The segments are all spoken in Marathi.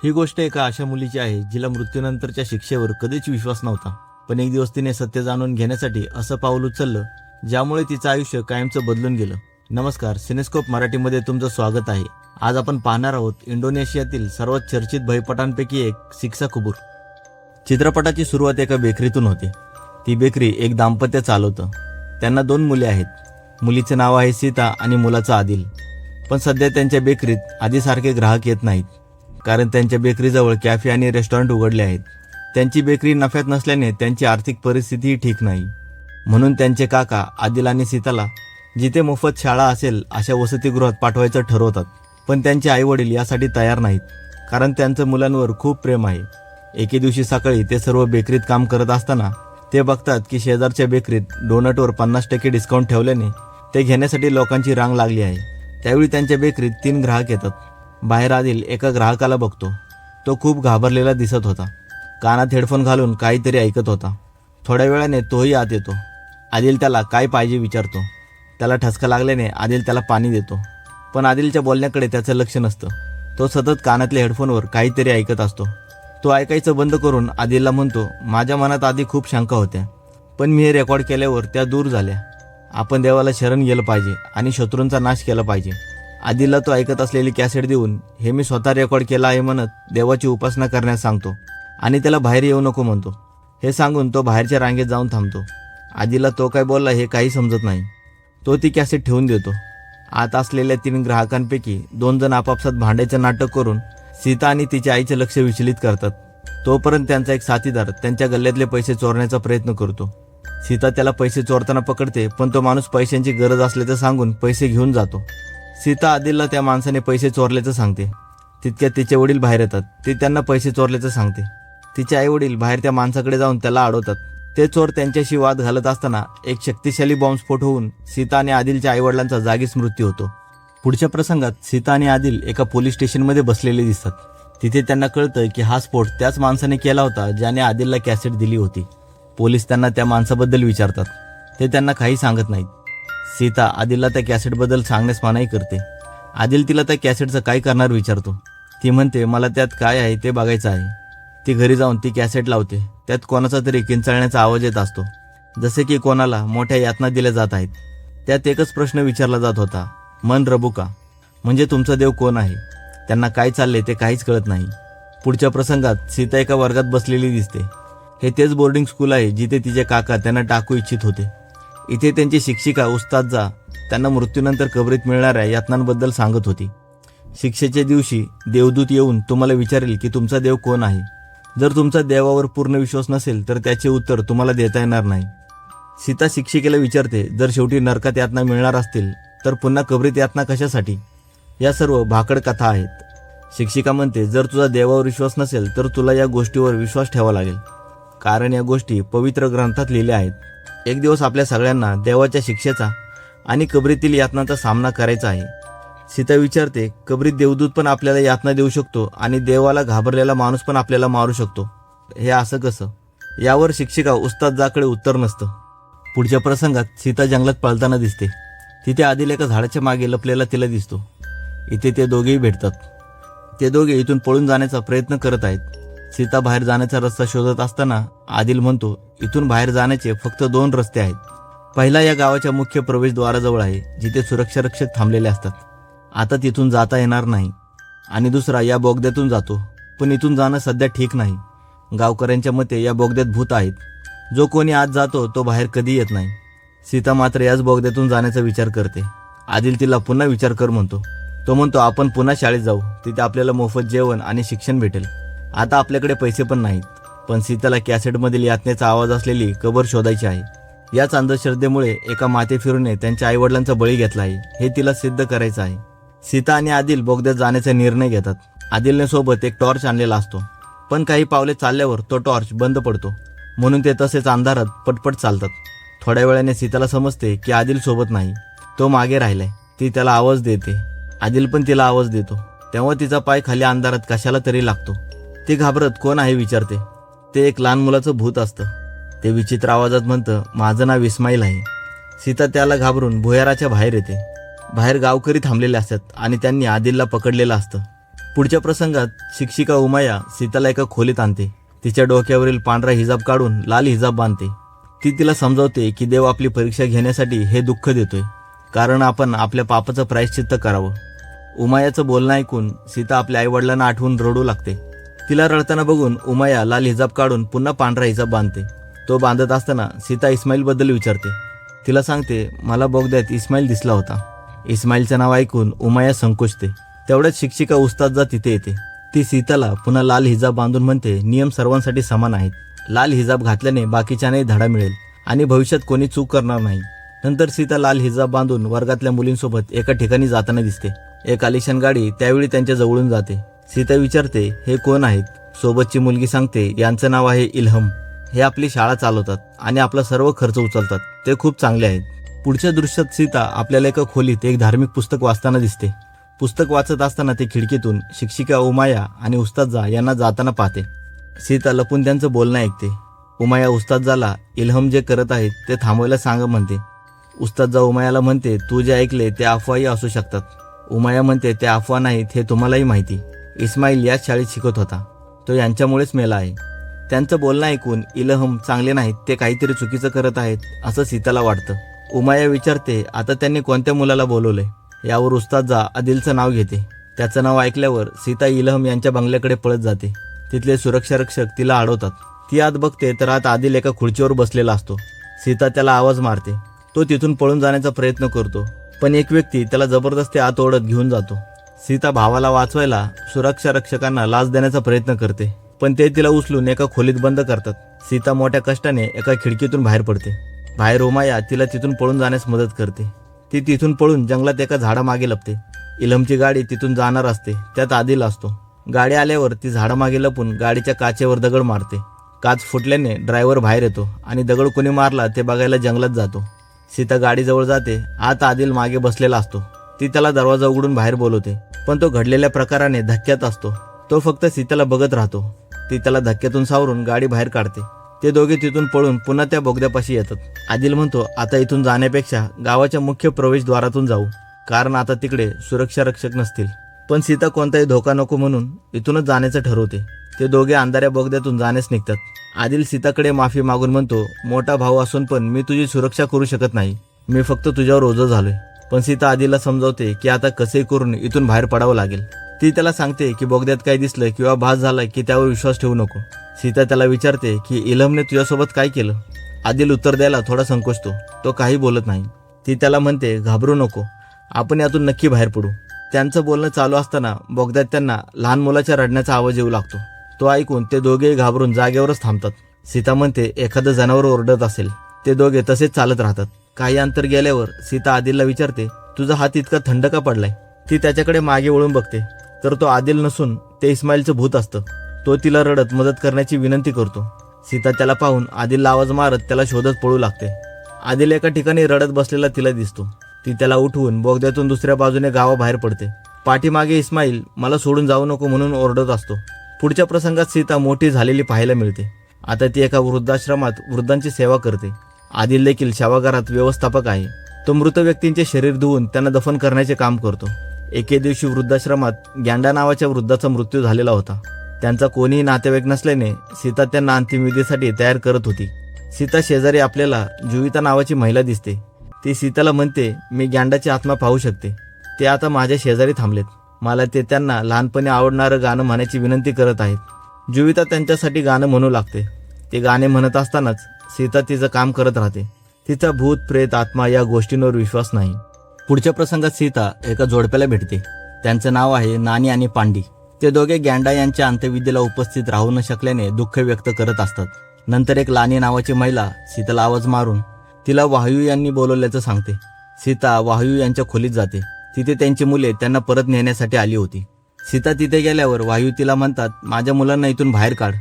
ही गोष्ट एका अशा मुलीची आहे जिला मृत्यूनंतरच्या शिक्षेवर कधीच विश्वास नव्हता, पण एक दिवस तिने सत्य जाणून घेण्यासाठी असं पाऊल उचललं ज्यामुळे तिचं आयुष्य कायमचं बदलून गेलं. नमस्कार, सिनेस्कोप मराठीमध्ये तुमचं स्वागत आहे. आज आपण पाहणार आहोत इंडोनेशियातील सर्वात चर्चित भयपटांपैकी एक सिक्सा कुबूर. चित्रपटाची सुरुवात एका बेकरीतून होते. ती बेकरी एक दाम्पत्य चालवतं. त्यांना 2 मुले आहेत. मुलीचं नाव आहे सीता आणि मुलाचं आदिल. पण सध्या त्यांच्या बेकरीत आधीसारखे ग्राहक येत नाहीत, कारण त्यांच्या बेकरीजवळ कॅफे आणि रेस्टॉरंट उघडले आहेत. त्यांची बेकरी नफ्यात नसल्याने त्यांची आर्थिक परिस्थितीही ठीक नाही. म्हणून त्यांचे काका आदिल आणि सीताला जिथे मोफत शाळा असेल अशा वसतिगृहात पाठवायचं ठरवतात. पण त्यांचे आईवडील यासाठी तयार नाहीत, कारण त्यांचं मुलांवर खूप प्रेम आहे. एके दिवशी सकाळी ते सर्व बेकरीत काम करत असताना ते बघतात की शेजारच्या बेकरीत डोनटवर 50% डिस्काउंट ठेवल्याने ते घेण्यासाठी लोकांची रांग लागली आहे. त्यावेळी त्यांच्या बेकरीत 3 ग्राहक येतात. बाहेर आदिल एका ग्राहकाला बघतो. तो खूप घाबरलेला दिसत होता. कानात हेडफोन घालून काहीतरी ऐकत होता. थोड्या वेळाने तोही आत येतो. आदिल त्याला काय पाहिजे विचारतो. त्याला ठसका लागल्याने आदिल त्याला पाणी देतो. पण आदिलच्या बोलण्याकडे त्याचं लक्ष नसतं. तो सतत कानातल्या हेडफोनवर काहीतरी ऐकत असतो. तो ऐकायचं बंद करून आदिलला म्हणतो, माझ्या मनात आधी खूप शंका होत्या, पण मी हे रेकॉर्ड केल्यावर त्या दूर झाल्या. आपण देवाला शरण गेलं पाहिजे आणि शत्रूंचा नाश केला पाहिजे. आदिलला तो ऐकत असलेली कॅसेट देऊन हे मी स्वतः रेकॉर्ड केलं आहे म्हणत देवाची उपासना करण्यास सांगतो आणि त्याला बाहेर येऊ नको म्हणतो. हे सांगून तो बाहेरच्या रांगेत जाऊन थांबतो. आदिलला तो काय बोलला हे काही समजत नाही. तो ती कॅसेट ठेवून देतो. आत असलेल्या 3 ग्राहकांपैकी 2 जण आपापसात भांडायचं नाटक करून सीता आणि तिच्या आईचे लक्ष विचलित करतात. तोपर्यंत त्यांचा एक साथीदार त्यांच्या गल्ल्यातले पैसे चोरण्याचा प्रयत्न करतो. सीता त्याला पैसे चोरताना पकडते, पण तो माणूस पैशांची गरज असल्याचं सांगून पैसे घेऊन जातो. सीता आदिलला त्या माणसाने पैसे चोरल्याचं सांगते. तितक्यात तिचे वडील बाहेर येतात. ते त्यांना पैसे चोरल्याचं सांगते. तिचे आई वडील बाहेर त्या माणसाकडे जाऊन त्याला अडवतात. ते चोर त्यांच्याशी वाद घालत असताना एक शक्तिशाली बॉम्बस्फोट होऊन सीता आणि आदिलच्या आईवडिलांचा जागीच मृत्यू होतो. पुढच्या प्रसंगात सीता आणि आदिल एका पोलीस स्टेशनमध्ये बसलेले दिसतात. तिथे त्यांना कळतं की हा स्फोट त्याच माणसाने केला होता ज्याने आदिलला कॅसेट दिली होती. पोलीस त्यांना त्या माणसाबद्दल विचारतात. ते त्यांना काही सांगत नाहीत. सीता आदिलला त्या कॅसेटबद्दल सांगण्यास मनाई करते. आदिल तिला त्या कॅसेटचं काय करणार विचारतो. ती म्हणते, मला त्यात काय आहे ते बघायचं आहे. ती घरी जाऊन ती कॅसेट लावते. त्यात कोणाचा तरी किंचाळण्याचा आवाज येत असतो, जसे की कोणाला मोठ्या यातना दिल्या जात आहेत. त्यात एकच प्रश्न विचारला जात होता, मन रबू का, म्हणजे तुमचा देव कोण आहे. त्यांना काय चालले ते काहीच कळत नाही. पुढच्या प्रसंगात सीता एका वर्गात बसलेली दिसते. हे तेच बोर्डिंग स्कूल आहे जिथे तिचे काका त्यांना टाकू इच्छित होते. इथे त्यांची शिक्षिका उस्तादजा त्यांना मृत्यूनंतर कबरीत मिळणाऱ्या यातनांबद्दल सांगत होती. शिक्षेच्या दिवशी देवदूत येऊन तुम्हाला विचारेल की तुमचा देव कोण आहे. जर तुमचा देवावर पूर्ण विश्वास नसेल तर त्याचे उत्तर तुम्हाला देता येणार नाही. सीता शिक्षिकेला विचारते, जर शेवटी नरकात यातना मिळणार असतील तर पुन्हा कबरीत यातना कशासाठी. या सर्व भाकड कथा आहेत. शिक्षिका म्हणते, जर तुझा देवावर विश्वास नसेल तर तुला या गोष्टीवर विश्वास ठेवावा लागेल, कारण या गोष्टी पवित्र ग्रंथात लिहिल्या आहेत. एक दिवस आपल्या सगळ्यांना देवाच्या शिक्षेचा आणि कबरीतील यातनांचा सामना करायचा आहे. सीता विचारते, कबरीत देवदूत पण आपल्याला यातना देऊ शकतो आणि देवाला घाबरलेला माणूस पण आपल्याला मारू शकतो, हे असं कसं. यावर शिक्षिका उस्तादजाकडे उत्तर नसतं. पुढच्या प्रसंगात सीता जंगलात पळताना दिसते. तिथे आदिल एका झाडाच्या मागे लपलेला तिला दिसतो. इथे ते दोघेही भेटतात. ते दोघे इथून पळून जाण्याचा प्रयत्न करत आहेत. सीता बाहेर जाण्याचा रस्ता शोधत असताना आदिल म्हणतो, इथून बाहेर जाण्याचे फक्त 2 रस्ते आहेत. पहिला या गावाच्या मुख्य प्रवेशद्वाराजवळ आहे, जिथे सुरक्षा रक्षक थांबलेले असतात. आता तिथून जाता येणार नाही. आणि दुसरा या बोगद्यातून जातो, पण इथून जाणं सध्या ठीक नाही. गावकऱ्यांच्या मते या बोगद्यात भूत आहेत. जो कोणी आत जातो तो बाहेर कधी येत नाही. सीता मात्र याच बोगद्यातून जाण्याचा विचार करते. आदिल तिला पुन्हा विचार कर म्हणतो. तो म्हणतो, आपण पुन्हा शाळेत जाऊ, तिथे आपल्याला मोफत जेवण आणि शिक्षण भेटेल. आता आपल्याकडे पैसे पण नाहीत. पण सीताला कॅसेटमधील यातनेचा आवाज असलेली कबर शोधायची आहे. याच अंधश्रद्धेमुळे एका माते फिरूने त्यांच्या आईवडिलांचा बळी घेतला आहे, हे तिला सिद्ध करायचं आहे. सीता आणि आदिल बोगद्यात जाण्याचा निर्णय घेतात. आदिलने सोबत एक टॉर्च आणलेला असतो, पण काही पावले चालल्यावर तो टॉर्च बंद पडतो. म्हणून ते तसेच अंधारात पटपट चालतात. थोड्या वेळाने सीताला समजते की आदिल सोबत नाही, तो मागे राहिलाय. ती त्याला आवाज देते. आदिल पण तिला आवाज देतो. तेव्हा तिचा पाय खाली अंधारात कशाला तरी लागतो. ती घाबरत कोण आहे विचारते. ते एक लहान मुलाचं भूत असतं. ते विचित्र आवाजात म्हणतं, माझं नाव इस्माईल आहे. सीता त्याला घाबरून भुयाराच्या बाहेर येते. बाहेर गावकरी थांबलेले असतात आणि त्यांनी आदिलला पकडलेलं असतं. पुढच्या प्रसंगात शिक्षिका उमाया सीताला एका खोलीत आणते. तिच्या डोक्यावरील पांढरा हिजाब काढून लाल हिजाब बांधते. ती तिला समजावते की देव आपली परीक्षा घेण्यासाठी हे दुःख देतोय, कारण आपण आपल्या पापाचं प्रायश्चित्त करावं. उमायाचं बोलणं ऐकून सीता आपल्या आईवडिलांना आठवून रडू लागते. तिला रडताना बघून उमाया लाल हिजाब काढून पुन्हा पांढरा हिजाब बांधते. तो बांधत असताना सीता इस्माईलबद्दल विचारते. तिला सांगते, मला बोगद्यात इस्माईल दिसला होता. इस्माईलचं नाव ऐकून उमाया संकोचते. तेवढ्याच शिक्षिका उस्तादजा तिथे येते. ती सीताला पुन्हा लाल हिजाब बांधून म्हणते, नियम सर्वांसाठी समान आहेत. लाल हिजाब घातल्याने बाकीच्यांनाही धडा मिळेल आणि भविष्यात कोणी चूक करणार नाही. नंतर सीता लाल हिजाब बांधून वर्गातल्या मुलींसोबत एका ठिकाणी जाताना दिसते. एक आलिशान गाडी त्यावेळी त्यांच्या जवळून जाते. सीता विचारते, हे कोण आहेत? सोबतची मुलगी सांगते, यांचं नाव आहे इल्हम. हे आपली शाळा चालवतात आणि आपला सर्व खर्च उचलतात. ते खूप चांगले आहेत. पुढच्या दृश्यात सीता आपल्याला एका खोलीत एक धार्मिक पुस्तक वाचताना दिसते. पुस्तक वाचत असताना ती खिडकीतून शिक्षिका उमाया आणि उस्तादजा यांना जाताना पाहते. सीता लपून त्यांचं बोलणं ऐकते. उमाया उस्तादजाला इल्हम जे करत आहेत ते थांबवायला सांग म्हणते. उस्तादजा उमायाला म्हणते, तू जे ऐकले ते अफवाही असू शकतात. उमाया म्हणते, ते अफवा नाहीत हे तुम्हालाही माहिती. इस्माईल याच शाळेत शिकत होता. तो यांच्यामुळेच मेला आहे. त्यांचं बोलणं ऐकून इल्हम चांगले नाहीत, ते काहीतरी चुकीचं करत आहेत असं सीताला वाटतं. उमाया विचारते, आता त्यांनी कोणत्या मुलाला बोलवलंय? यावर उस्तादजा आदिलचं नाव घेते. त्याचं नाव ऐकल्यावर सीता इल्हम यांच्या बंगल्याकडे पळत जाते. तिथले सुरक्षारक्षक तिला अडवतात. ती आत बघते तर आत आदिल एका खुर्चीवर बसलेला असतो. सीता त्याला आवाज मारते. तो तिथून पळून जाण्याचा प्रयत्न करतो, पण एक व्यक्ती त्याला जबरदस्ती आत ओढत घेऊन जातो. सीता भावाला वाचवायला सुरक्षारक्षकांना लाच देण्याचा प्रयत्न करते, पण ते तिला उचलून एका खोलीत बंद करतात. सीता मोठ्या कष्टाने एका खिडकीतून बाहेर पडते. बाहेर उमाया तिला तिथून पळून जाण्यास मदत करते. ती तिथून पळून जंगलात एका झाडामागे लपते. इल्हमची गाडी तिथून जाणार असते. त्यात आदिल असतो. गाडी आल्यावर ती झाडामागे लपून गाडीच्या काचेवर दगड मारते. काच फुटल्याने ड्रायव्हर बाहेर येतो आणि दगड कोणी मारला ते बघायला जंगलात जातो. सीता गाडीजवळ जाते. आत आदिल मागे बसलेला असतो. ती त्याला दरवाजा उघडून बाहेर बोलवते, पण तो घडलेल्या प्रकाराने धक्क्यात असतो. तो फक्त सीताला बघत राहतो. ती त्याला धक्क्यातून सावरून गाडी बाहेर काढते. ते दोघे तिथून पळून पुन्हा त्या बोगद्यापाशी येतात. आदिल म्हणतो, आता इथून जाण्यापेक्षा गावाच्या मुख्य प्रवेशद्वारातून जाऊ, कारण आता तिकडे सुरक्षारक्षक नसतील. पण सीता कोणताही धोका नको म्हणून इथूनच जाण्याचं ठरवते. ते दोघे अंधाऱ्या बोगद्यातून जाण्यास निघतात. आदिल सीताकडे माफी मागून म्हणतो, मोठा भाऊ असून पण मी तुझी सुरक्षा करू शकत नाही. मी फक्त तुझ्यावर ओझं झालोय. पण सीता आदिलला समजावते की आता कसेही करून इथून बाहेर पडावं लागेल. ती त्याला सांगते की बोगद्यात काही दिसलं किंवा भास झाला की त्यावर विश्वास ठेवू नको. सीता त्याला विचारते की इल्हमने तुझ्यासोबत काय केलं? आदिल उत्तर द्यायला थोडा संकोचतो. तो काही बोलत नाही. ती त्याला म्हणते, घाबरू नको, आपण यातून नक्की बाहेर पडू. त्यांचं बोलणं चालू असताना बोगद्यात त्यांना लहान मुलाच्या रडण्याचा आवाज येऊ लागतो. तो ऐकून ते दोघेही घाबरून जागेवरच थांबतात. सीता म्हणते, एखादं जनावर ओरडत असेल. ते दोघे तसेच चालत राहतात. काही अंतर गेल्यावर सीता आदिलला विचारते, तुझा हात इतका थंड का पडलाय? ती त्याच्याकडे मागे वळून बघते तर तो आदिल नसून ते इस्माईलचं भूत असतं. तो तिला रडत मदत करण्याची विनंती करतो. सीता त्याला पाहून आदिलला आवाज मारत त्याला शोधत पळू लागते. आदिल एका ठिकाणी रडत बसलेला तिला दिसतो. ती त्याला उठवून बोगद्यातून दुसऱ्या बाजूने गावाबाहेर पडते. पाठीमागे इस्माईल मला सोडून जाऊ नको म्हणून ओरडत असतो. पुढच्या प्रसंगात सीता मोठी झालेली पाहायला मिळते. आता ती एका वृद्धाश्रमात वृद्धांची सेवा करते. आदिल देखील शवागारात व्यवस्थापक आहे. तो मृत व्यक्तींचे शरीर धुवून त्यांना दफन करण्याचे काम करतो. एके दिवशी वृद्धाश्रमात गँडा नावाच्या वृद्धाचा मृत्यू झालेला होता. त्यांचा कोणीही नातेवाईक नसल्याने सीता त्यांना अंत्यविधीसाठी तयार करत होती. सीता शेजारी आपल्याला जुविता नावाची महिला दिसते. ती सीताला म्हणते, मी गँडाची आत्मा पाहू शकते. ते आता माझ्या शेजारी थांबलेत. मला ते त्यांना लहानपणी आवडणारं गाणं म्हणायची विनंती करत आहेत. जुविता त्यांच्यासाठी गाणं म्हणू लागते. ते गाणे म्हणत असतानाच सीता तिचं काम करत राहते. तिचा भूत प्रेत आत्मा या गोष्टींवर विश्वास नाही. पुढच्या प्रसंगात सीता एका जोडप्याला भेटते. त्यांचं नाव आहे नानी आणि पांडी. ते दोघे गँडा यांच्या अंत्यविधीला उपस्थित राहू न शकल्याने दुःख व्यक्त करत असतात. नंतर एक लानी नावाची महिला सीताला आवाज मारून तिला वायू यांनी बोलवल्याचं सांगते. सीता वायू यांच्या खोलीत जाते. तिथे त्यांची मुले त्यांना परत नेण्यासाठी आली होती. सीता तिथे गेल्यावर वायू तिला म्हणतात, माझ्या मुलांना इथून बाहेर काढ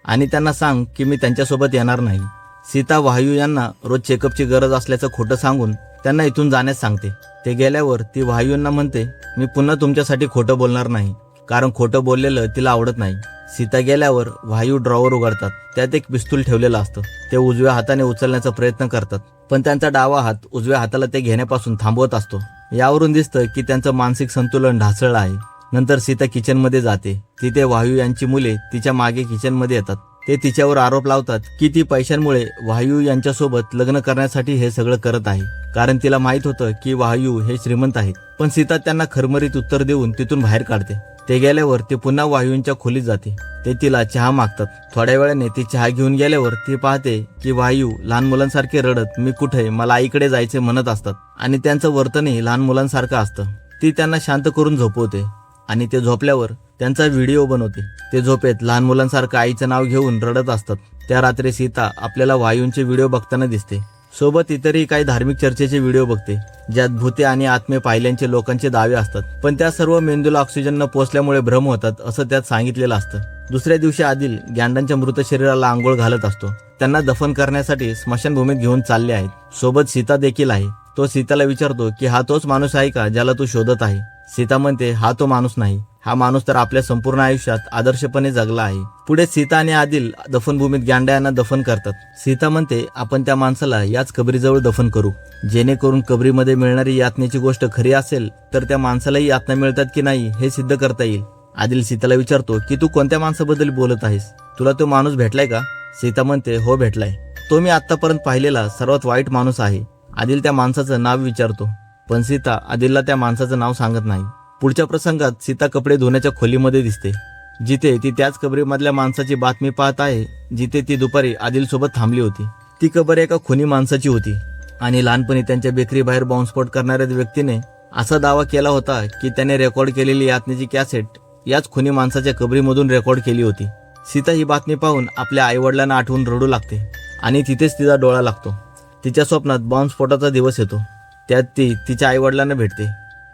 आणि त्यांना सांग की मी त्यांच्यासोबत येणार नाही. सीता वायू यांना रोज चेकअपची गरज असल्याचं खोटं सांगून त्यांना इथून जाण्यास सांगते. ते गेल्यावर ती वायूंना म्हणते, मी पुन्हा तुमच्यासाठी खोटं बोलणार नाही, कारण खोटं बोललेलं तिला आवडत नाही. सीता गेल्यावर वायू ड्रॉवर उघडतात. त्यात एक पिस्तूल ठेवलेलं असतं. ते उजव्या हाताने उचलण्याचा प्रयत्न करतात, पण त्यांचा डावा हात उजव्या हाताला ते घेण्यापासून थांबवत असतो. यावरून दिसतं की त्यांचं मानसिक संतुलन ढासळलं आहे. नंतर सीता किचनमध्ये जाते. तिथे वायू यांची मुले तिच्या मागे किचनमध्ये येतात. ते तिच्यावर आरोप लावतात की ती पैशांमुळे वायू यांच्यासोबत लग्न करण्यासाठी हे सगळं करत आहे, कारण तिला माहित होतं की वायू हे श्रीमंत आहेत. पण सीता त्यांना खरमरीत उत्तर देऊन तिथून बाहेर काढते. ते गेल्यावर ती पुन्हा वायूंच्या खोलीत जाते. ते तिला चहा मागतात. थोड्या वेळाने ती चहा घेऊन गेल्यावर ती पाहते की वायू लहान मुलांसारखे रडत मी कुठे, मला आईकडे जायचे म्हणत असतात आणि त्यांचं वर्तनही लहान मुलांसारखं असतं. ती त्यांना शांत करून झोपवते आणि ते झोपल्यावर त्यांचा व्हिडिओ बनवते. ते झोपेत लहान मुलांसारखं आईचं नाव घेऊन रडत असतात. त्या रात्री सीता आपल्याला वायूंचे व्हिडिओ बघताना दिसते. सोबत इतरही काही धार्मिक चर्चेचे व्हिडिओ बघते, ज्यात भूते आणि आत्मे पाहिल्याचे लोकांचे दावे असतात. पण त्या सर्व मेंदूला ऑक्सिजन न पोचल्यामुळे भ्रम होतात असं त्यात सांगितलेलं असतं. दुसऱ्या दिवशी आदिल गँडांच्या मृत शरीराला आंघोळ घालत असतो. त्यांना दफन करण्यासाठी स्मशानभूमीत घेऊन चालले आहेत. सोबत सीता देखील आहे. तो सीताला विचारतो की हा तोच माणूस आहे का ज्याला तू शोधत आहे. सीता म्हणते हा तो माणूस नाही. हा माणूस तर आपल्या संपूर्ण आयुष्यात आदर्शपणे जगला आहे. पुढे सीता आणि आदिल दफनभूमीत गँडा यांना दफन करतात. सीता म्हणते आपण त्या माणसाला याच कबरीजवळ दफन करू, जेणेकरून कबरीमध्ये मिळणारी यातनेची गोष्ट खरी असेल तर त्या माणसालाही यातना मिळतात की नाही हे सिद्ध करता येईल. आदिल सीताला विचारतो की तू कोणत्या माणसाबद्दल बोलत आहेस, तुला तो माणूस भेटलाय का. सीता म्हणते हो भेटलाय, तो मी आतापर्यंत पाहिलेला सर्वात वाईट माणूस आहे. आदिल त्या माणसाचं नाव विचारतो, पण सीता आदिलला त्या माणसाचं नाव सांगत नाही. पुढच्या प्रसंगात सीता कपडे धुण्याच्या खोलीमध्ये दिसते, जिथे ती त्याच कबरीमधल्या माणसाची बातमी पाहत आहे जिथे ती दुपारी आदिल सोबत थांबली होती. ती कबर एका खुनी माणसाची होती आणि लहानपणी त्यांच्या बेकरी बाहेर बॉम्बस्फोट करणाऱ्या व्यक्तीने असा दावा केला होता की त्याने रेकॉर्ड केलेली यातनेची कॅसेट याच खुनी माणसाच्या कबरीमधून रेकॉर्ड केली होती. सीता ही बातमी पाहून आपल्या आईवडिलांना आठवून रडू लागते आणि तिथेच तिचा डोळा लागतो. तिच्या स्वप्नात बॉम्बस्फोटाचा दिवस येतो. त्यात ती तिच्या आईवडिलांना भेटते.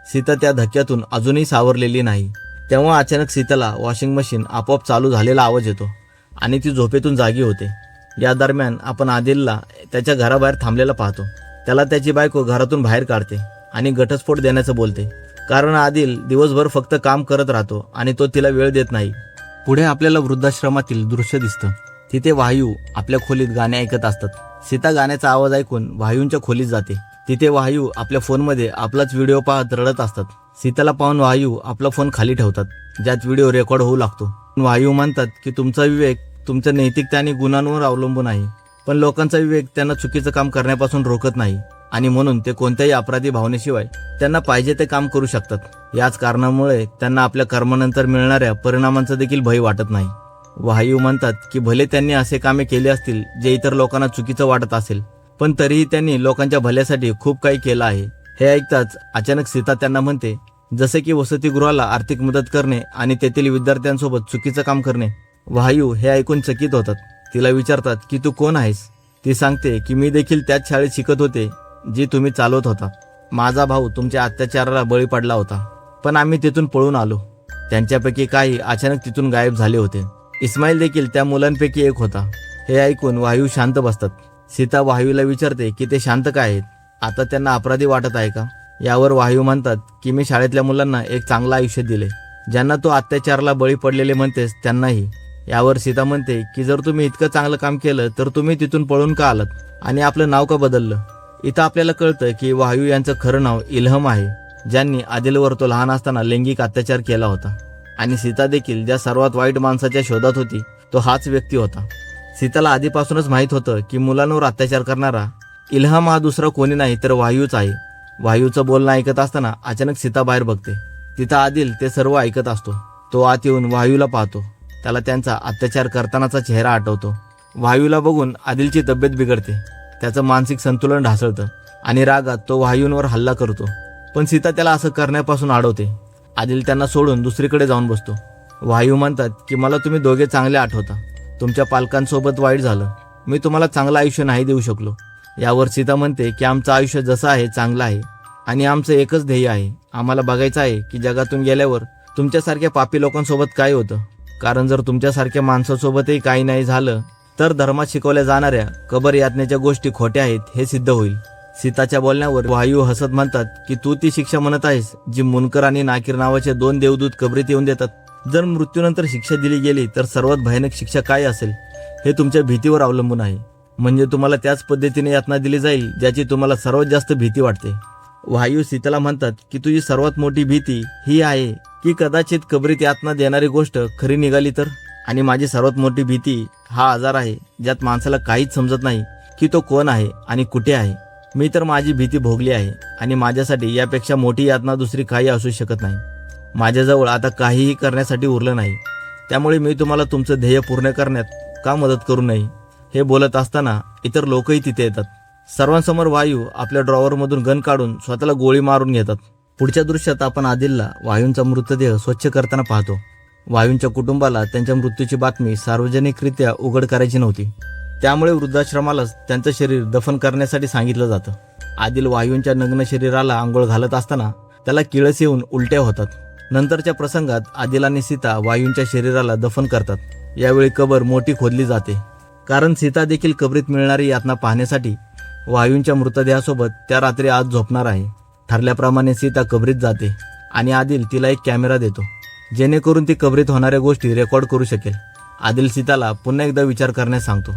सीता त्या धक्क्यातून अजूनही सावरलेली नाही. तेव्हा अचानक सीताला वॉशिंग मशीन आपोआप चालू झालेला आवाज येतो आणि ती झोपेतून जागी होते. या दरम्यान आपण आदिलला त्याच्या घराबाहेर थांबलेला पाहतो. त्याला त्याची बायको घरातून बाहेर काढते आणि घटस्फोट देण्याचं बोलते, कारण आदिल दिवसभर फक्त काम करत राहतो आणि तो तिला वेळ देत नाही. पुढे आपल्याला वृद्धाश्रमातील दृश्य दिसतं. तिथे वायू आपल्या खोलीत गाणे ऐकत असतात. सीता गाण्याचा आवाज ऐकून वायूंच्या खोलीत जाते. तिथे वायू आपल्या फोनमध्ये आपलाच व्हिडिओ पाहत रडत असतात. सीताला पाहून वायू आपला फोन खाली ठेवतात, ज्यात व्हिडिओ रेकॉर्ड होऊ लागतो. वायू म्हणतात की तुमचा विवेक तुमच्या नैतिकता आणि गुणांवर अवलंबून आहे, पण लोकांचा विवेक त्यांना चुकीचं काम करण्यापासून रोखत नाही आणि म्हणून ते कोणत्याही अपराधी भावनेशिवाय त्यांना पाहिजे ते काम करू शकतात. याच कारणामुळे त्यांना आपल्या कर्मानंतर मिळणाऱ्या परिणामांचा देखील भय वाटत नाही. वायू म्हणतात की भले त्यांनी असे कामे केले असतील जे इतर लोकांना चुकीचं वाटत असेल, पण तरीही त्यांनी लोकांच्या भल्यासाठी खूप काही केलं आहे. हे ऐकताच अचानक सीता त्यांना म्हणते, जसे की वसतिगृहाला आर्थिक मदत करणे आणि तेथील विद्यार्थ्यांसोबत चुकीचं काम करणे. वायू हे ऐकून चकित होतात. तिला विचारतात की तू कोण आहेस. ती सांगते की मी देखील त्याच शाळेत शिकत होते जी तुम्ही चालवत होता. माझा भाऊ तुमच्या अत्याचाराला बळी पडला होता, पण आम्ही तिथून पळून आलो. त्यांच्यापैकी काही अचानक तिथून गायब झाले होते. इस्माईल देखील त्या मुलांपैकी एक होता. हे ऐकून वायू शांत बसतात. सीता वायूला विचारते की ते शांत काय आहेत, आता त्यांना अपराधी वाटत आहे का. यावर वायू म्हणतात की मी शाळेतल्या मुलांना एक चांगलं आयुष्य दिले, ज्यांना तो अत्याचाराला बळी पडलेले म्हणतेस त्यांनाही. यावर सीता म्हणते की जर तुम्ही इतकं चांगलं काम केलं तर तुम्ही तिथून पळून का आलात आणि आपलं नाव का बदललं. इथं आपल्याला कळतं की वायू यांचं खरं नाव इल्हम आहे, ज्यांनी आदिलवर तो लहान असताना लैंगिक अत्याचार केला होता. आणि सीता देखील ज्या सर्वात वाईट माणसाच्या शोधात होती तो हाच व्यक्ती होता. सीताला आधीपासूनच माहीत होतं की मुलांवर अत्याचार करणारा इल्हम हा दुसरा कोणी नाही तर वायूच आहे. वायूचं बोलणं ऐकत असताना अचानक सीता बाहेर बघते. तिथं आदिल ते सर्व ऐकत असतो. तो आत येऊन वायूला पाहतो. त्याला त्यांचा अत्याचार करतानाचा चेहरा आठवतो. वायूला बघून आदिलची तब्येत बिघडते. त्याचं मानसिक संतुलन ढासळतं आणि रागात तो वायूंवर हल्ला करतो, पण सीता त्याला असं करण्यापासून अडवते. आदिल त्यांना सोडून दुसरीकडे जाऊन बसतो. वायू म्हणतात की मला तुम्ही दोघे चांगले आठवता. तुमच्या पालकांसोबत वाईट झालं, मी तुम्हाला चांगलं आयुष्य नाही देऊ शकलो. यावर सीता म्हणते की आमचं आयुष्य जसं आहे चांगलं आहे आणि आमचं एकच ध्येय आहे. आम्हाला बघायचं आहे की जगातून गेल्यावर तुमच्यासारख्या पापी लोकांसोबत काय होतं, कारण जर तुमच्यासारख्या माणसासोबतही काही नाही झालं तर धर्मात शिकवल्या जाणाऱ्या कबर यातनेच्या गोष्टी खोट्या आहेत हे सिद्ध होईल. सीताच्या बोलण्यावर वायू हसत म्हणतात की तू ती शिक्षा म्हणत आहेस जी मुनकर आणि नाकीर नावाचे दोन देवदूत कबरीत येऊन देतात. जर मृत्यूनंतर शिक्षा दिली गेली तर सर्वात भयानक शिक्षा काय असेल हे तुमच्या भीतीवर अवलंबून आहे. म्हणजे तुम्हाला त्याच पद्धतीने यातना दिली जाईल ज्याची तुम्हाला सर्वात जास्त भीती वाटते. वायू सीताला म्हणतात की तुझी सर्वात मोठी भीती ही आहे की कदाचित कबरीत यातना देणारी गोष्ट खरी निघाली तर. आणि माझी सर्वात मोठी भीती हा आजार आहे ज्यात माणसाला काहीच समजत नाही की तो कोण आहे आणि कुठे आहे. मी तर माझी भीती भोगली आहे आणि माझ्यासाठी यापेक्षा मोठी यातना दुसरी काही असू शकत नाही. माझ्याजवळ आता काहीही करण्यासाठी उरलं नाही. त्यामुळे मी तुम्हाला तुमचं ध्येय पूर्ण करण्यात का मदत करू नये. हे बोलत असताना इतर लोकही तिथे येतात. सर्वांसमोर वायू आपल्या ड्रॉवरमधून गन काढून स्वतःला गोळी मारून घेतात. पुढच्या दृश्यात आपण आदिलला वायूंचा मृतदेह स्वच्छ करताना पाहतो. वायूंच्या कुटुंबाला त्यांच्या मृत्यूची बातमी सार्वजनिकरित्या उघड करायची नव्हती. त्यामुळे वृद्धाश्रमालाच त्यांचं शरीर दफन करण्यासाठी सांगितलं जातं. आदिल वायूंच्या नग्न शरीराला आंघोळ घालत असताना त्याला किळस येऊन उलट्या होतात. नंतरच्या प्रसंगात आदिल आणि सीता वायूंच्या शरीराला दफन करतात. यावेळी कबर मोठी खोदली जाते, कारण सीता देखील कबरीत मिळणारी यातना पाहण्यासाठी वायूंच्या मृतदेहासोबत त्या रात्री आत झोपणार आहे. ठरल्याप्रमाणे सीता कबरीत जाते आणि आदिल तिला एक कॅमेरा देतो, जेणेकरून ती कबरीत होणाऱ्या गोष्टी रेकॉर्ड करू शकेल. आदिल सीताला पुन्हा एकदा विचार करण्यास सांगतो,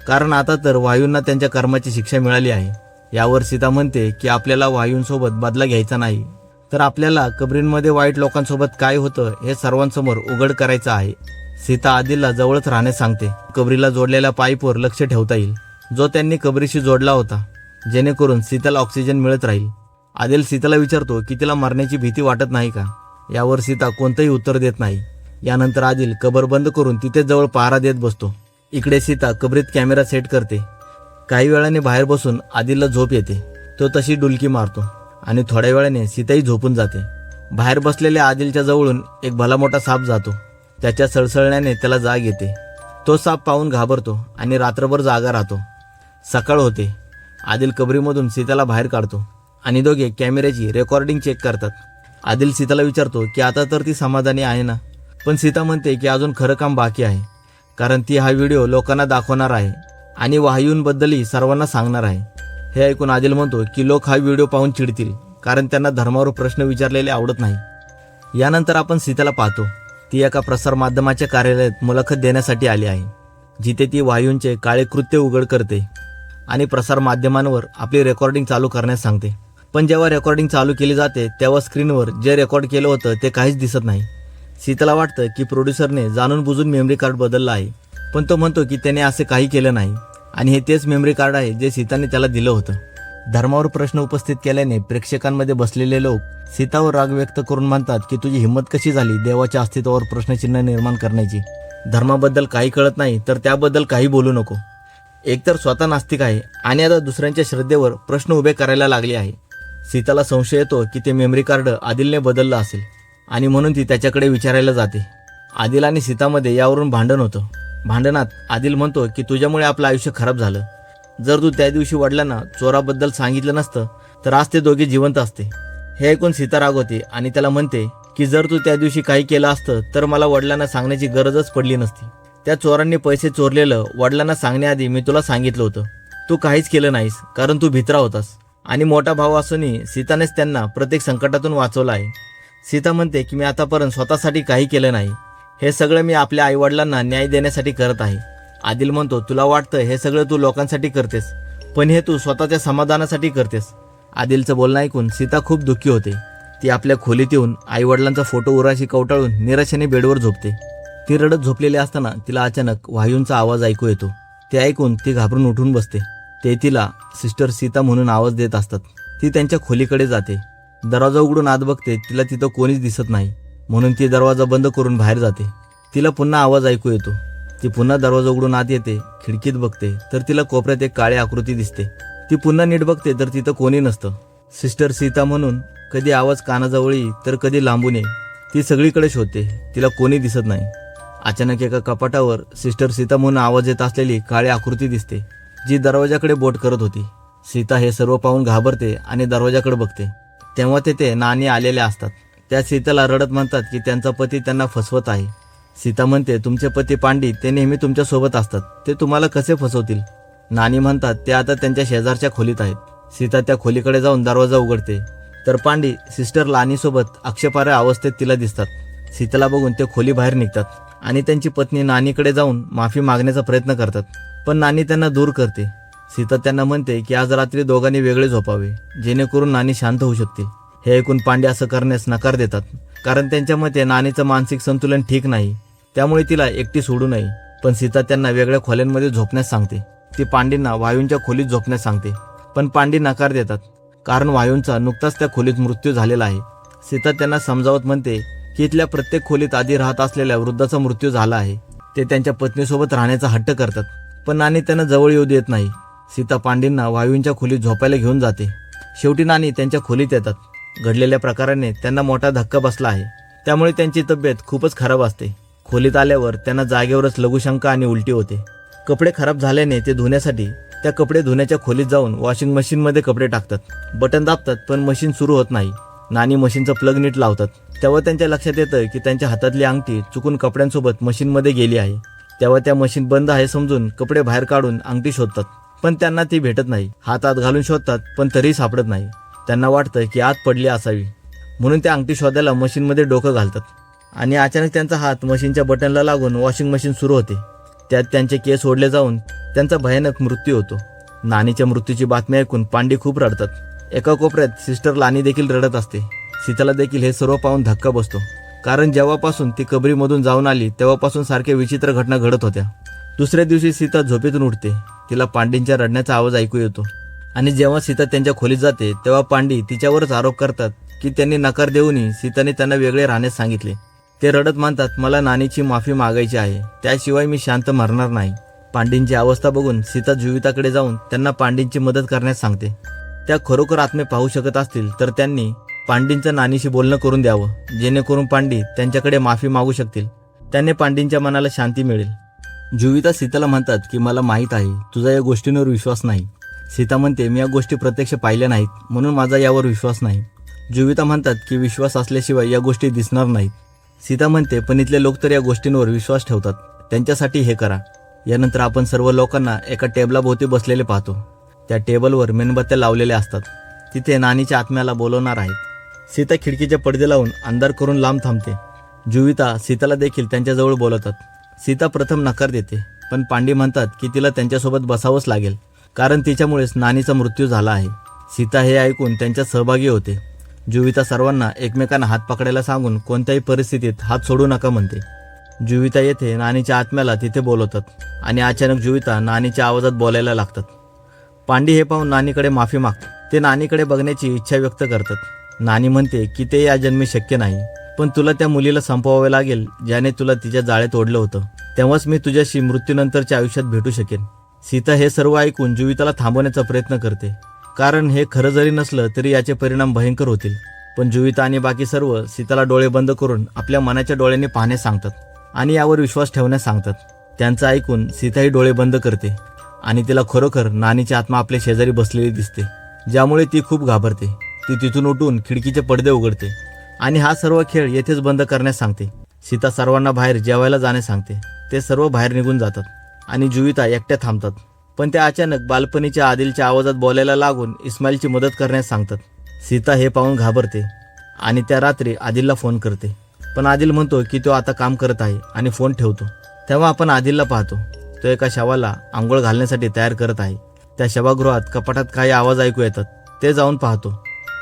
कारण आता तर वायूंना त्यांच्या कर्माची शिक्षा मिळाली आहे. यावर सीता म्हणते की आपल्याला वायूंसोबत बदला घ्यायचा नाही, तर आपल्याला कबरींमध्ये वाईट लोकांसोबत काय होतं हे सर्वांसमोर उघड करायचं आहे. सीता आदिलला जवळच राहण्यास सांगते. कबरीला जोडलेल्या पाईपवर लक्ष ठेवता येईल, जो त्यांनी कबरीशी जोडला होता, जेणेकरून सीताला ऑक्सिजन मिळत राहील. आदिल सीताला विचारतो की तिला मरण्याची भीती वाटत नाही का. यावर सीता कोणतंही उत्तर देत नाही. यानंतर आदिल कबर बंद करून तिथे जवळ पहारा देत बसतो. इकडे सीता कबरीत कॅमेरा सेट करते. काही वेळाने बाहेर बसून आदिलला झोप येते. तो तशी डुलकी मारतो आणि थोड्या वेळाने सीताही झोपून जाते. बाहेर बसलेल्या आदिलच्या जवळून एक भला मोठा साप जातो. त्याच्या सळसळण्याने त्याला जाग येते. तो साप पाहून घाबरतो आणि रात्रभर जागा राहतो. सकाळ होते. आदिल कबरीमधून सीताला बाहेर काढतो आणि दोघे कॅमेऱ्याची रेकॉर्डिंग चेक करतात. आदिल सीताला विचारतो की आता तर ती समाधानी आहे ना. पण सीता म्हणते की अजून खरं काम बाकी आहे, कारण ती हा व्हिडिओ लोकांना दाखवणार आहे आणि वायूंबद्दलही सर्वांना सांगणार आहे. हे ऐकून आदिल म्हणतो की लोक हा व्हिडिओ पाहून चिडतील, कारण त्यांना धर्मावर प्रश्न विचारलेले आवडत नाही. यानंतर आपण सीताला पाहतो. ती एका प्रसारमाध्यमाच्या कार्यालयात मुलाखत देण्यासाठी आली आहे, जिथे ती वायूंचे काळे कृत्य उघड करते आणि प्रसारमाध्यमांवर आपली रेकॉर्डिंग चालू करण्यास सांगते. पण जेव्हा रेकॉर्डिंग चालू केली जाते तेव्हा स्क्रीनवर जे रेकॉर्ड केलं होतं ते काहीच दिसत नाही. सीताला वाटतं की प्रोड्युसरने जाणून बुजून मेमरी कार्ड बदललं आहे, पण तो म्हणतो की त्याने असे काही केलं नाही आणि हे तेच मेमरी कार्ड आहे जे सीताने त्याला दिलं होतं. धर्मावर प्रश्न उपस्थित केल्याने प्रेक्षकांमध्ये बसलेले लोक सीतावर राग व्यक्त करून म्हणतात की तुझी हिंमत कशी झाली देवाच्या अस्तित्वावर प्रश्नचिन्ह निर्माण करण्याची. धर्माबद्दल काही कळत नाही तर त्याबद्दल काही बोलू नको. एकतर स्वतः नास्तिक आहे आणि आता दुसऱ्यांच्या श्रद्धेवर प्रश्न उभे करायला लागले आहे. सीताला संशय येतो की ते मेमरी कार्ड आदिलने बदललं असेल आणि म्हणून ती त्याच्याकडे विचारायला जाते. आदिल आणि सीतामध्ये यावरून भांडण होतं. भांडणात आदिल म्हणतो की तुझ्यामुळे आपलं आयुष्य खराब झालं. जर तू त्या दिवशी वडिलांना चोराबद्दल सांगितलं नसतं तर आज ते दोघे जिवंत असते. हे ऐकून सीता रागवते आणि त्याला म्हणते की जर तू त्या दिवशी काही केलं असतं तर मला वडिलांना सांगण्याची गरजच पडली नसती. त्या चोरांनी पैसे चोरलेलं वडिलांना सांगण्याआधी मी तुला सांगितलं होतं. तू काहीच केलं नाहीस, कारण तू भित्रा होतास आणि मोठा भाऊ असूनही सीतानेच त्यांना प्रत्येक संकटातून वाचवलं आहे. सीता म्हणते की मी आतापर्यंत स्वतःसाठी काही केलं नाही. हे सगळं मी आपल्या आईवडिलांना न्याय देण्यासाठी करत आहे. आदिल म्हणतो तुला वाटतं हे सगळं तू लोकांसाठी करतेस, पण हे तू स्वतःच्या समाधानासाठी करतेस. आदिलचं बोलणं ऐकून सीता खूप दुःखी होते. ती आपल्या खोलीत येऊन आईवडिलांचा फोटो उराशी कवटाळून निराशेने बेडवर झोपते. ती रडत झोपलेली असताना तिला अचानक वायूंचा आवाज ऐकू येतो. ते ऐकून ती घाबरून उठून बसते. ते तिला सिस्टर सीता म्हणून आवाज देत असतात. ती त्यांच्या खोलीकडे जाते. दरवाजा उघडून आत बघते. तिला तिथं कोणीच दिसत नाही, म्हणून ती दरवाजा बंद करून बाहेर जाते. तिला पुन्हा आवाज ऐकू येतो. ती पुन्हा दरवाजा उघडून आत येते. खिडकीत बघते तर तिला कोपऱ्यात एक काळी आकृती दिसते. ती पुन्हा नीट बघते तर तिथं कोणी नसतं. सिस्टर सीता म्हणून कधी आवाज कानाजवळ येई तर कधी लांबून येई. ती सगळीकडे शोधते. तिला कोणी दिसत नाही. अचानक एका कपाटावर सिस्टर सीता म्हणून आवाज येत असलेली काळी आकृती दिसते, जी दरवाजाकडे बोट करत होती. सीता हे सर्व पाहून घाबरते आणि दरवाजाकडे बघते. तेव्हा तेथे नानी आलेल्या असतात. त्या सीताला रडत म्हणतात की त्यांचा पती त्यांना फसवत आहे. सीता म्हणते तुमचे पती पांडी ते नेहमी तुमच्यासोबत असतात, ते तुम्हाला कसे फसवतील. नानी म्हणतात ते आता त्यांच्या शेजारच्या खोलीत आहेत. सीता त्या खोलीकडे जाऊन दरवाजा उघडते तर पांडी सिस्टर लानीसोबत आक्षेपार्ह अवस्थेत तिला दिसतात. सीताला बघून ते खोली बाहेर निघतात आणि त्यांची पत्नी नानीकडे जाऊन माफी मागण्याचा प्रयत्न करतात, पण नानी त्यांना दूर करते. सीता त्यांना म्हणते की आज रात्री दोघांनी वेगळे झोपावे, जेणेकरून नानी शांत होऊ शकतील. हे ऐकून पांडे असं करण्यास नकार देतात कारण त्यांच्या मते नानीचं मानसिक संतुलन ठीक नाही, त्यामुळे तिला एकटी सोडू नये. पण सीता त्यांना वेगळ्या खोल्यांमध्ये झोपण्यास सांगते. ती पांडींना वायूंच्या खोलीत झोपण्यास सांगते, पण पांडी नकार देतात, कारण वायूंचा नुकताच त्या खोलीत मृत्यू झालेला आहे. सीता त्यांना समजावत म्हणते की इथल्या प्रत्येक खोलीत आधी राहत असलेल्या वृद्धाचा मृत्यू झाला आहे. ते त्यांच्या पत्नीसोबत राहण्याचा हट्ट करतात, पण नानी त्यांना जवळ येऊ देत नाही. सीता पांडींना वायूंच्या खोलीत झोपायला घेऊन जाते. शेवटी नानी त्यांच्या खोलीत येतात. घडलेल्या प्रकाराने त्यांना मोठा धक्का बसला आहे, त्यामुळे त्यांची तब्येत खूपच खराब असते. खोलीत आल्यावर त्यांना जागेवरच लघुशंका आणि उलटी होते. कपडे खराब झाल्याने ते धुण्यासाठी त्या कपडे धुण्याच्या खोलीत जाऊन वॉशिंग मशीनमध्ये कपडे टाकतात. बटन दाबतात, पण मशीन सुरू होत नाही. नानी मशीनचं प्लग नीट लावतात. तेव्हा त्यांच्या लक्षात येतं की त्यांच्या हातातली अंगठी चुकून कपड्यांसोबत मशीनमध्ये गेली आहे. तेव्हा त्या मशीन बंद आहे समजून कपडे बाहेर काढून अंगठी शोधतात, पण त्यांना ती भेटत नाही. हात आत घालून शोधतात, पण तरीही सापडत नाही. त्यांना वाटतं की आत पडली असावी, म्हणून त्या अंगठी शोधायला मशीनमध्ये डोकं घालतात. आणि अचानक त्यांचा हात मशीनच्या बटनला लागून वॉशिंग मशीन सुरू होते. त्यात त्यांचे केस ओढले जाऊन त्यांचा भयानक मृत्यू होतो. नानीच्या मृत्यूची बातमी ऐकून पांडी खूप रडतात. एका कोपऱ्यात सिस्टर लानी देखील रडत असते. सीताला देखील हे सर्व पाहून धक्का बसतो, कारण जेव्हापासून ती कबरीमधून जाऊन आली तेव्हापासून सारख्या विचित्र घटना घडत होत्या. दुसऱ्या दिवशी सीता झोपेतून उठते. तिला पांडींच्या रडण्याचा आवाज ऐकू येतो. आणि जेव्हा सीता त्यांच्या खोलीत जाते तेव्हा पांडी तिच्यावरच आरोप करतात की त्यांनी नकार देऊनही सीताने त्यांना वेगळे राहण्यास सांगितले. ते रडत मानतात, मला नानीची माफी मागायची आहे, त्याशिवाय मी शांत मरणार नाही. पांडींची अवस्था बघून सीता जुविताकडे जाऊन त्यांना पांडींची मदत करण्यास सांगते. त्या खरोखर आत्मे पाहू शकत असतील तर त्यांनी पांडींचं नानीशी बोलणं करून द्यावं, जेणेकरून पांडी त्यांच्याकडे माफी मागू शकतील. त्याने पांडींच्या मनाला शांती मिळेल. जुविता सीताला म्हणतात की मला माहीत आहे तुझा या गोष्टींवर विश्वास नाही. सीता म्हणते मी या गोष्टी प्रत्यक्ष पाहिल्या नाहीत, म्हणून माझा यावर विश्वास नाही. जुविता म्हणतात की विश्वास असल्याशिवाय या गोष्टी दिसणार नाहीत. सीता म्हणते पण इथले लोक तर या गोष्टींवर विश्वास ठेवतात, त्यांच्यासाठी हे करा. यानंतर आपण सर्व लोकांना एका टेबलाभोवती बसलेले पाहतो. त्या टेबलवर मेणबत्त्या लावलेल्या असतात. तिथे नानीच्या आत्म्याला बोलवणार आहेत. सीता खिडकीचे पडदे लावून अंधार करून लांब थांबते. जुविता सीताला देखील त्यांच्याजवळ बोलवतात. सीता प्रथम नकार देते, पण पांडी म्हणतात की तिला त्यांच्यासोबत बसावंच लागेल, कारण तिच्यामुळेच नानीचा मृत्यू झाला आहे. सीता हे ऐकून त्यांच्यात सहभागी होते. जुविता सर्वांना एकमेकांना हात पकडायला सांगून कोणत्याही परिस्थितीत हात सोडू नका म्हणते. जुविता येथे नानीच्या आत्म्याला तिथे बोलवतात आणि अचानक जुविता नानीच्या आवाजात बोलायला लागतात. पांडी हे पाहून नानीकडे माफी मागतात. ते नानीकडे बघण्याची इच्छा व्यक्त करतात. नानी म्हणते की ते या जन्मी शक्य नाही, पण तुला त्या मुलीला संपवावे लागेल ज्याने तुला तिच्या जाळ्यात ओढलं होतं. तेव्हाच मी तुझ्याशी मृत्यूनंतरच्या आयुष्यात भेटू शकेन. सीता हे सर्व ऐकून जुविताला थांबवण्याचा प्रयत्न करते, कारण हे खरं जरी नसलं तरी याचे परिणाम भयंकर होतील. पण जुविता आणि बाकी सर्व सीताला डोळे बंद करून आपल्या मनाच्या डोळ्यांनी पाहण्यास सांगतात आणि यावर विश्वास ठेवण्यास सांगतात. त्यांचं ऐकून सीताही डोळे बंद करते आणि तिला खरोखर नानीची आत्मा आपल्या शेजारी बसलेली दिसते, ज्यामुळे ती खूप घाबरते. ती तिथून उठून खिडकीचे पडदे उघडते आणि हा सर्व खेळ येथेच बंद करण्यास सांगते. सीता सर्वांना बाहेर जेवायला जाण्यास सांगते. ते सर्व बाहेर निघून जातात आणि जुविता एकट्या थांबतात. पण त्या अचानक बालपणीच्या आदिलच्या आवाजात बोलायला लागून इस्माईलची मदत करण्यास सांगतात. सीता हे पाहून घाबरते आणि त्या रात्री आदिलला फोन करते, पण आदिल म्हणतो की तो आता काम करत आहे आणि फोन ठेवतो. तेव्हा आपण आदिलला पाहतो. तो एका शवाला आंघोळ घालण्यासाठी तयार करत आहे. त्या शवागृहात कपाटात काही आवाज ऐकू येतात. ते जाऊन पाहतो,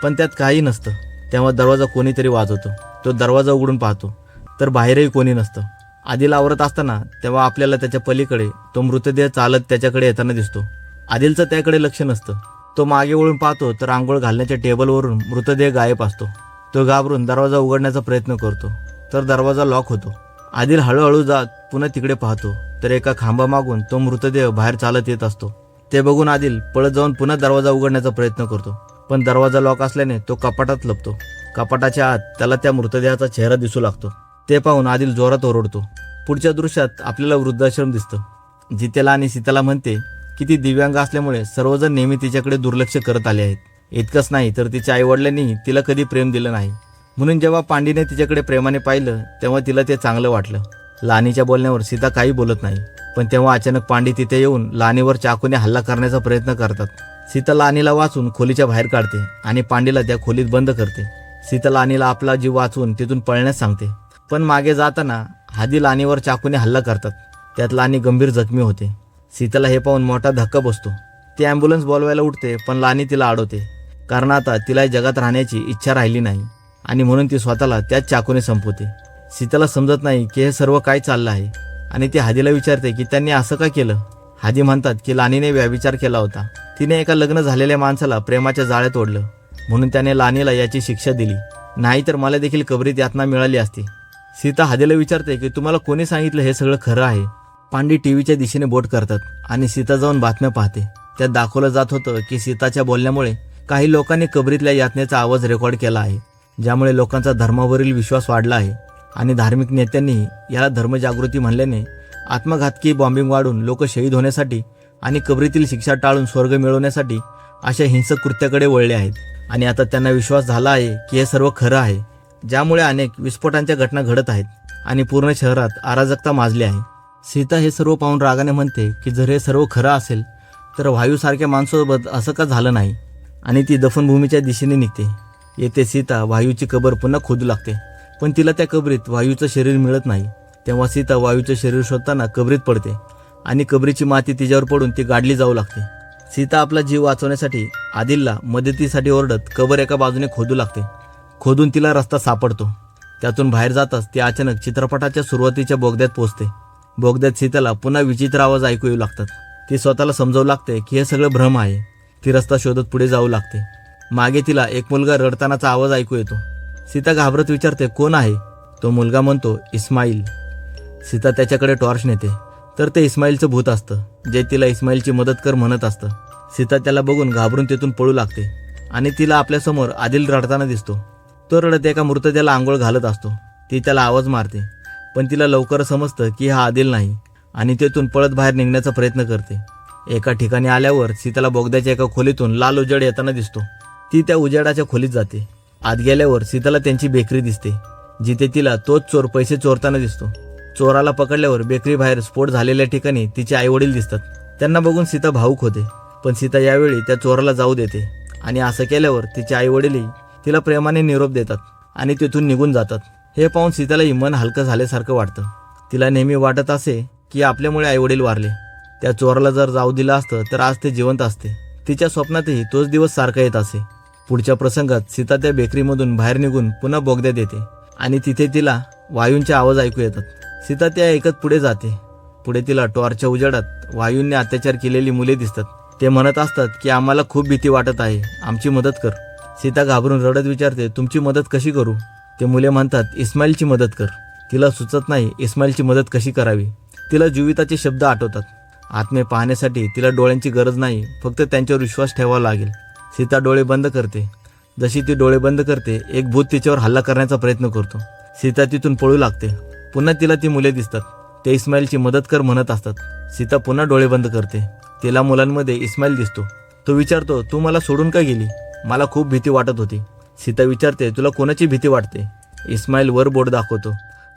पण त्यात काही नसतं. तेव्हा दरवाजा कोणीतरी वाजवतो. तो दरवाजा उघडून पाहतो तर बाहेरही कोणी नसतं. आदिल आवरत असताना तेव्हा आपल्याला त्याच्या पलीकडे तो मृतदेह चालत त्याच्याकडे येताना दिसतो. आदिलचं त्याकडे लक्ष नसतं. तो मागे वळून पाहतो तर आंघोळ घालण्याच्या टेबलवरून मृतदेह गायब असतो. तो घाबरून दरवाजा उघडण्याचा प्रयत्न करतो तर दरवाजा लॉक होतो. आदिल हळूहळू जात पुन्हा तिकडे पाहतो तर एका खांबा मागून तो मृतदेह बाहेर चालत येत असतो. ते बघून आदिल पळत जाऊन पुन्हा दरवाजा उघडण्याचा प्रयत्न करतो, पण दरवाजा लॉक असल्याने तो कपाटात लपतो. कपाटाच्या आत त्याला त्या मृतदेहाचा चेहरा दिसू लागतो. ते पाहून आदिल जोरात ओरडतो. पुढच्या दृश्यात आपल्याला वृद्धाश्रम दिसतं. जितेला आणि सीताला म्हणते की ती दिव्यांग असल्यामुळे सर्वजण नेहमी तिच्याकडे दुर्लक्ष करत आले आहेत. इतकंच नाही तर तिच्या आईवडिलांनी तिला कधी प्रेम दिलं नाही, म्हणून जेव्हा पांडीने तिच्याकडे प्रेमाने पाहिलं तेव्हा तिला ते चांगलं वाटलं. लानीच्या बोलण्यावर सीता काही बोलत नाही, पण तेव्हा अचानक पांडी तिथे येऊन लानीवर चाकूने हल्ला करण्याचा प्रयत्न करतात. सीता लानीला वाचून खोलीच्या बाहेर काढते आणि पांडीला त्या खोलीत बंद करते. सीता लानीला आपला जीव वाचवून तिथून पळण्यास सांगते, पण मागे जाताना हादी लानीवर चाकूने हल्ला करतात. त्यात लानी गंभीर जखमी होते. सीताला हे पाहून मोठा धक्का बसतो. ती ॲम्ब्युलन्स बोलवायला उठते, पण लानी तिला अडवते, कारण आता तिला जगात राहण्याची इच्छा राहिली नाही. आणि म्हणून ती स्वतःला त्याच चाकूने संपवते. सीताला समजत नाही की हे सर्व काय चाललं आहे आणि ती हादीला विचारते की त्यांनी असं का केलं. हादी म्हणतात की लानीने व्यभिचार केला होता. तिने एका लग्न झालेल्या माणसाला प्रेमाच्या जाळ्यात ओढलं म्हणून त्याने लानीला याची शिक्षा दिली, नाहीतर मला देखील कबरीत यातना मिळाली असती. सीता हादीला विचारते की तुम्हाला कोणी सांगितलं हे सगळं खरं आहे. पांडी टीव्हीच्या दिशेने बोट करतात आणि सीता जाऊन बातम्या पाहते. त्यात दाखवलं जात होतं की सीताच्या बोलण्यामुळे काही लोकांनी कबरीतल्या यातनेचा आवाज रेकॉर्ड केला आहे, ज्यामुळे लोकांचा धर्मावरील विश्वास वाढला आहे आणि धार्मिक नेत्यांनीही याला धर्मजागृती म्हणल्याने आत्मघातकी बॉम्बिंग वाढून लोक शहीद होण्यासाठी आणि कबरीतील शिक्षा टाळून स्वर्ग मिळवण्यासाठी अशा हिंसक कृत्याकडे वळले आहेत. आणि आता त्यांना विश्वास झाला आहे की हे सर्व खरं आहे, ज्यामुळे अनेक विस्फोटांच्या घटना घडत आहेत आणि पूर्ण शहरात अराजकता माजली आहे. सीता हे सर्व पाहून रागाने म्हणते की जर हे सर्व खरं असेल तर वायूसारख्या माणसासोबत असं का झालं नाही, आणि ती दफनभूमीच्या दिशेने निघते. येथे सीता वायूची कबर पुन्हा खोदू लागते, पण तिला त्या कबरीत वायूचं शरीर मिळत नाही. तेव्हा सीता वायूचं शरीर शोधताना कबरीत पडते आणि कबरीची माती तिच्यावर पडून ती गाडली जाऊ लागते. सीता आपला जीव वाचवण्यासाठी आदिलला मदतीसाठी ओरडत कबर एका बाजूने खोदू लागते. खोदून तिला रस्ता सापडतो. त्यातून बाहेर जाताच ती अचानक चित्रपटाच्या सुरुवातीच्या बोगद्यात पोहोचते. बोगद्यात सीताला पुन्हा विचित्र आवाज ऐकू येऊ लागतात. ती स्वतःला समजावू लागते की हे सगळं भ्रम आहे. ती रस्ता शोधत पुढे जाऊ लागते. मागे तिला एक मुलगा रडतानाचा आवाज ऐकू येतो. सीता घाबरत विचारते कोण आहे. तो मुलगा म्हणतो इस्माईल. सीता त्याच्याकडे टॉर्च नेते तर ते इस्माईलचं भूत असतं, जे तिला इस्माईलची मदत कर म्हणत असतं. सीता त्याला बघून घाबरून तेथून पळू लागते आणि तिला आपल्यासमोर आदिल रडताना दिसतो. तो रडत एका मृतदेहाला आंघोळ घालत असतो. ती त्याला आवाज मारते, पण तिला लवकर समजतं की हा आदिल नाही आणि तेथून पळत बाहेर निघण्याचा प्रयत्न करते. एका ठिकाणी आल्यावर सीताला बोगद्याच्या एका खोलीतून लाल उजेड येताना दिसतो. ती त्या उजेडाच्या खोलीत जाते. आत गेल्यावर सीताला त्यांची बेकरी दिसते, जिथे तिला तोच चोर पैसे चोरताना दिसतो. चोराला पकडल्यावर बेकरी बाहेर स्फोट झालेल्या ठिकाणी तिचे आईवडील दिसतात. त्यांना बघून सीता भावूक होते, पण सीता यावेळी त्या चोराला जाऊ देते आणि असं केल्यावर तिचे आईवडीलही तिला प्रेमाने निरोप देतात आणि तिथून निघून जातात. हे पाहून सीतालाही मन हलकं झाल्यासारखं वाटतं. तिला नेहमी वाटत असे की आपल्यामुळे आईवडील वारले. त्या चोराला जर जाऊ दिलं असतं तर आज ते जिवंत असते. तिच्या स्वप्नातही तोच दिवस सारखा येत असे. पुढच्या प्रसंगात सीता त्या बेकरीमधून बाहेर निघून पुन्हा बोगद्यात येते आणि तिथे तिला वायूंचे आवाज ऐकू येतात. सीता त्या ऐकत पुढे जाते. पुढे तिला टॉर्चच्या उजेडात वायूंनी अत्याचार केलेली मुले दिसतात. ते म्हणत असतात की आम्हाला खूप भीती वाटत आहे, आमची मदत कर. सीता घाबरून रडत विचारते तुमची मदत कशी करू. ते मुले म्हणतात इस्माईलची मदत कर. तिला सुचत नाही इस्माईलची मदत कशी करावी. तिला जीविताचे शब्द आठवतात. आत्मे पाहण्यासाठी तिला डोळ्यांची गरज नाही, फक्त त्यांच्यावर विश्वास ठेवावा लागेल. सीता डोळे बंद करते. जशी ती डोळे बंद करते एक भूत तिच्यावर हल्ला करण्याचा प्रयत्न करतो. सीता तिथून पळू लागते. पुन्हा तिला ती मुले दिसतात. ते इस्माईलची मदत कर म्हणत असतात. सीता पुन्हा डोळे बंद करते. तिला मुलांमध्ये इस्माईल दिसतो. तो विचारतो तू मला सोडून का गेली. मला खूप भीती वाटत होती. सीता विचारते तुला कोणाची भीती वाटते. इस्माईल वर बोट दाखवतो.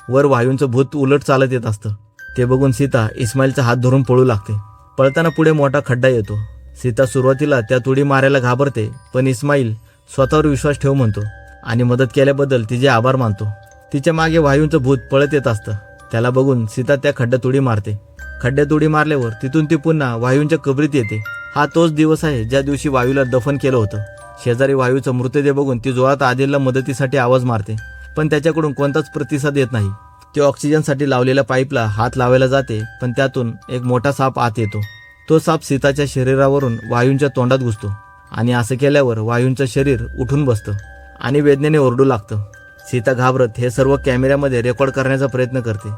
वर वायूंचं भूत उलट चालत येत असतं. ते बघून सीता इस्माईलचा हात धरून पळू लागते. पळताना पुढे मोठा खड्डा येतो. सीता सुरुवातीला त्या उडी मारायला घाबरते, पण इस्माईल स्वतःवर विश्वास ठेव म्हणतो आणि मदत केल्याबद्दल तिचे आभार मानतो. तिच्या मागे वायूंचं भूत पळत येत असतं. त्याला बघून सीता त्या खड्ड्यात उडी मारते. खड्ड्यात उडी मारल्यावर तिथून ती पुन्हा वायूंच्या कबरीत येते. हा तोच दिवस आहे ज्या दिवशी वायूला दफन केलं होतं. शेजारी वायूचा मृतदेह बघून ती जोरात आदिलला मदतीसाठी आवाज मारते, पण त्याच्याकडून कोणताच प्रतिसाद येत नाही. ती ऑक्सिजनसाठी लावलेल्या पाईपला हात लावायला जाते, पण त्यातून एक मोठा साप आत येतो. तो साप सीताच्या शरीरावरून वायूंच्या तोंडात घुसतो आणि असं केल्यावर वायूंचं शरीर उठून बसतं आणि वेदनेने ओरडू लागतं. सीता घाबरत हे सर्व कॅमेऱ्यामध्ये रेकॉर्ड करण्याचा प्रयत्न करते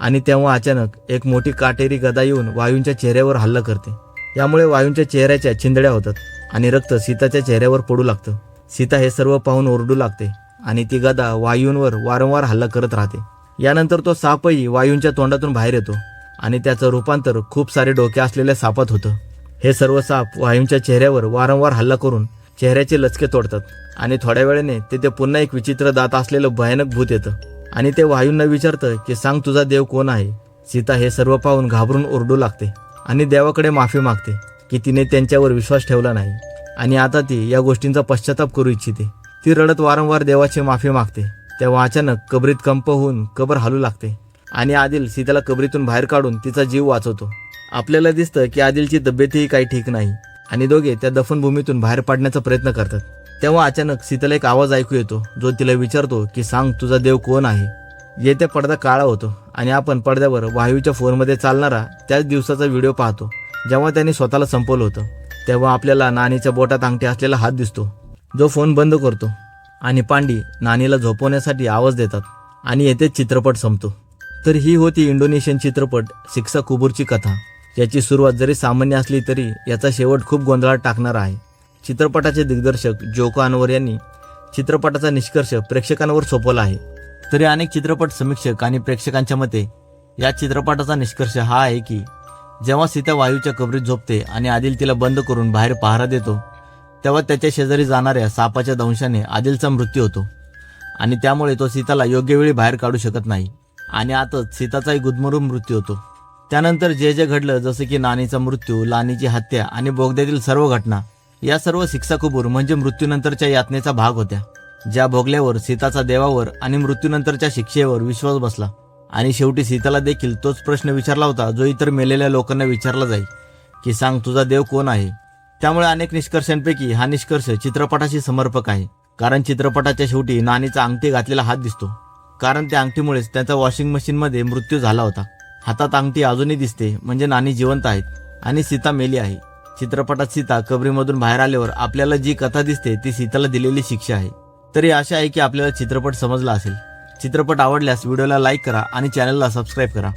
आणि तेव्हा अचानक एक मोठी काटेरी गदा येऊन वायूंच्या चेहऱ्यावर हल्ला करते. यामुळे वायूंच्या चेहऱ्याच्या चिंधड्या होतात आणि रक्त सीताच्या चेहऱ्यावर पडू लागतं. सीता हे सर्व पाहून ओरडू लागते आणि ती गदा वायूंवर वारंवार हल्ला करत राहते. यानंतर तो सापही वायूंच्या तोंडातून बाहेर येतो आणि त्याचं रूपांतर खूप सारे डोके असलेल्या सापात होतं. हे सर्व साप वायूंच्या चेहऱ्यावर वारंवार हल्ला करून चेहऱ्याचे लचके तोडतात आणि थोड्या वेळाने तिथे पुन्हा एक विचित्र दात असलेलं भयानक भूत येतं आणि ते वायूंना विचारतं की सांग तुझा देव कोण आहे. सीता हे सर्व पाहून घाबरून ओरडू लागते आणि देवाकडे माफी मागते की तिने त्यांच्यावर विश्वास ठेवला नाही आणि आता ती या गोष्टींचा पश्चाताप करू इच्छिते. ती रडत वारंवार देवाची माफी मागते. तेव्हा अचानक कबरीत कंप होऊन कबर हलू लागते आणि आदिल सीताला कबरीतून बाहेर काढून तिचा जीव वाचवतो. आपल्याला दिसतं की आदिलची तब्येतही काही ठीक नाही आणि दोघे त्या दफनभूमीतून बाहेर पडण्याचा प्रयत्न करतात. तेव्हा अचानक सीताला एक आवाज ऐकू येतो, जो तिला विचारतो की सांग तुझा देव कोण आहे. येथे पडदा काळा होतो आणि आपण पडद्यावर वायूच्या फोनमध्ये चालणारा त्याच दिवसाचा व्हिडिओ पाहतो, जेव्हा त्याने स्वतःला संपवलं होतं. तेव्हा आपल्याला नानीच्या बोटात अंगठी असलेला हात दिसतो, जो फोन बंद करतो आणि पांडी नानीला झोपवण्यासाठी आवाज देतात आणि येथेच चित्रपट संपतो. तर ही होती इंडोनेशियन चित्रपट सिक्सा कुबूरची कथा. याची सुरुवात जरी सामान्य असली तरी याचा शेवट खूप गोंधळात टाकणारा आहे. चित्रपटाचे दिग्दर्शक जोको अनवर यांनी चित्रपटाचा निष्कर्ष प्रेक्षकांवर सोपवला आहे. तरी अनेक चित्रपट समीक्षक आणि प्रेक्षकांच्या मते या चित्रपटाचा निष्कर्ष हा आहे की जेव्हा सीता वायूच्या कबरीत झोपते आणि आदिल तिला बंद करून बाहेर पहारा देतो, तेव्हा त्याच्या शेजारी जाणाऱ्या सापाच्या दंशाने आदिलचा मृत्यू होतो आणि त्यामुळे तो सीताला योग्य वेळी बाहेर काढू शकत नाही आणि आतच सीताचाही गुदमरून मृत्यू होतो. त्यानंतर जे जे घडलं, जसे की नानीचा मृत्यू, लानीची हत्या आणि बोगद्यातील सर्व घटना, या सर्व सिक्सा कुबूर म्हणजे मृत्यूनंतरच्या यातनेचा भाग होत्या, ज्या भोगल्यावर सीताचा देवावर आणि मृत्यूनंतरच्या शिक्षेवर विश्वास बसला. आणि शेवटी सीताला देखील तोच प्रश्न विचारला होता जो इतर मेलेल्या लोकांना विचारला जाईल की सांग तुझा देव कोण आहे. त्यामुळे अनेक निष्कर्षांपैकी हा निष्कर्ष चित्रपटाशी समर्पक आहे, कारण चित्रपटाच्या शेवटी नानीचा अंगठी घातलेला हात दिसतो, कारण त्या अंगठीमुळेच त्याचा वॉशिंग मशीनमध्ये मृत्यू झाला होता. हातात अंगठी अजूनही दिसते, म्हणजे नानी जिवंत आहेत आणि सीता मेली आहे. चित्रपटात सीता कबरीमधून बाहेर आल्यावर आपल्याला जी कथा दिसते ती सीताला दिलेली शिक्षा आहे. तरी आशा आहे की आपल्याला चित्रपट समजला असेल. चित्रपट आवडल्यास व्हिडिओला लाईक करा आणि चॅनलला सबस्क्राईब करा.